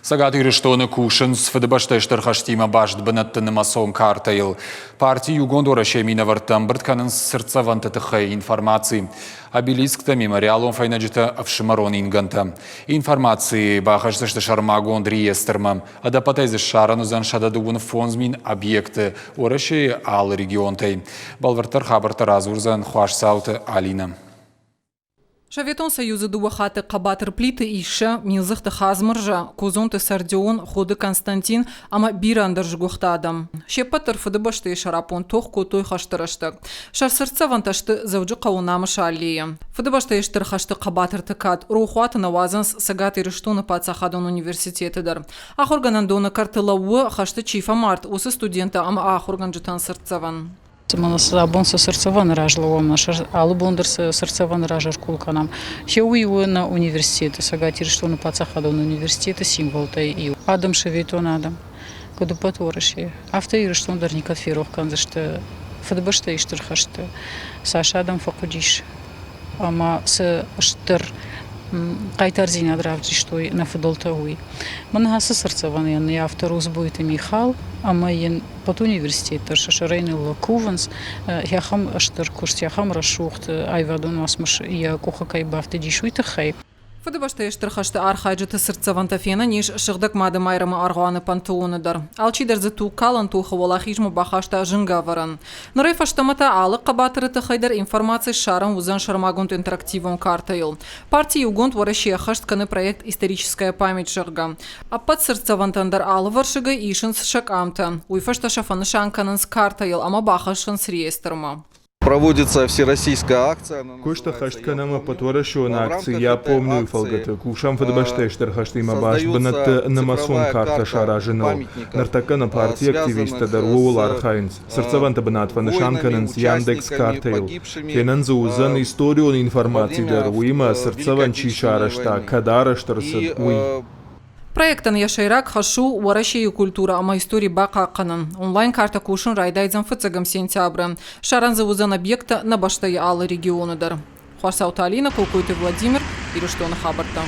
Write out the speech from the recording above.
Сагат ирыштоны кушынс фыдыбашта иштырхаштима башт бынаттыны масон картайыл. Партия югондора шемина вартам біртканын сырцаванты тыхай информации. Обелискта мемориалон файнаджита авшимарон инганта. Информации бахаштышты шармагон реестрма. Адапатайзы шаранузан шададугун фонзмин объекты ораши ал регионтай. Балвартар хабартар азурзан хуашсауты Алина. Шаветон союзы дуахаты қабатыр плиты иша, милзыхты хазмыржа, кузонты сардион, ходы Константин, ама бирандыр жгухтадам. Шепатыр фыдыбашты шарапон тоқ котой хаштырышты. Шарсырца ванташты завджы қауынамы шалия. Фыдыбашты ештырхашты қабатыр тыкат, рухуаты навазанс сагат ирыштуны пацахадон университетыдар. Ахорганандоны картылауы хашты чифа март, осы студенты ама ахорган жытан сырцаван. Абон сырцаван ражловом, алы бондыр сырцаван ражар кулканам. Ще уйу на университеты, сагатир что на пацахадон университета символ-то и Адам Шаветон Адам. Коду потворыши. Автоиры что он дарни катфиров канзашты. Фадбашты иштырхашты. Саша Адам факудиш. Ама с штыр қайтарзин адравджи что на фудолтауи. Манхасы сырцаван яны авторус будет и Михал, ама ен под университет шашарейный лакуванс, яхам штыр курс яхам рашухт айвадон масмаш я куха кайбафты дишуйта хай. Фыдыбашты ештырхашты архайджыты сырцаванта фена ниш шыгдак мады майрамы арғаны пантуыныдар. Алчидерзі ту калан тухы волахижмы бахашта жынга варан. Нұрай фаштамата алық қабатыры тахайдар информация шарам узан шармагунт интерактивон картайыл. Партия югонт варашия хаштканы проект «Историческая память» жырга. Аппат сырцавантандар алы варшыга ишынс шакамта. Уйфашта шафаны шанканынс картайыл, ама бахашынс реестрма. Проводится всероссийская акция. Кошта хаштканама потворашона акции. Я помню фалгата. Кушам фадбаштештер хаштима баш бнат намасон карта шара женал. Нартакана партия активиста дарвол архайнс. Сырцаванта бнат фаншанканенс Яндекс картайл. Фенанзу узан историю информации даруима сырцаван чишарашта кадараштарсад уй. Проектан яшайрак хашу уарашею культура ама истории бака канан. Онлайн карта кушын райдайдзан фыцагам сентября. Шаранзы узан объекта на баштай алы регионыдар. Хуарсаута Алина, Кулкуйты Владимир, Ирыштоны Хабарта.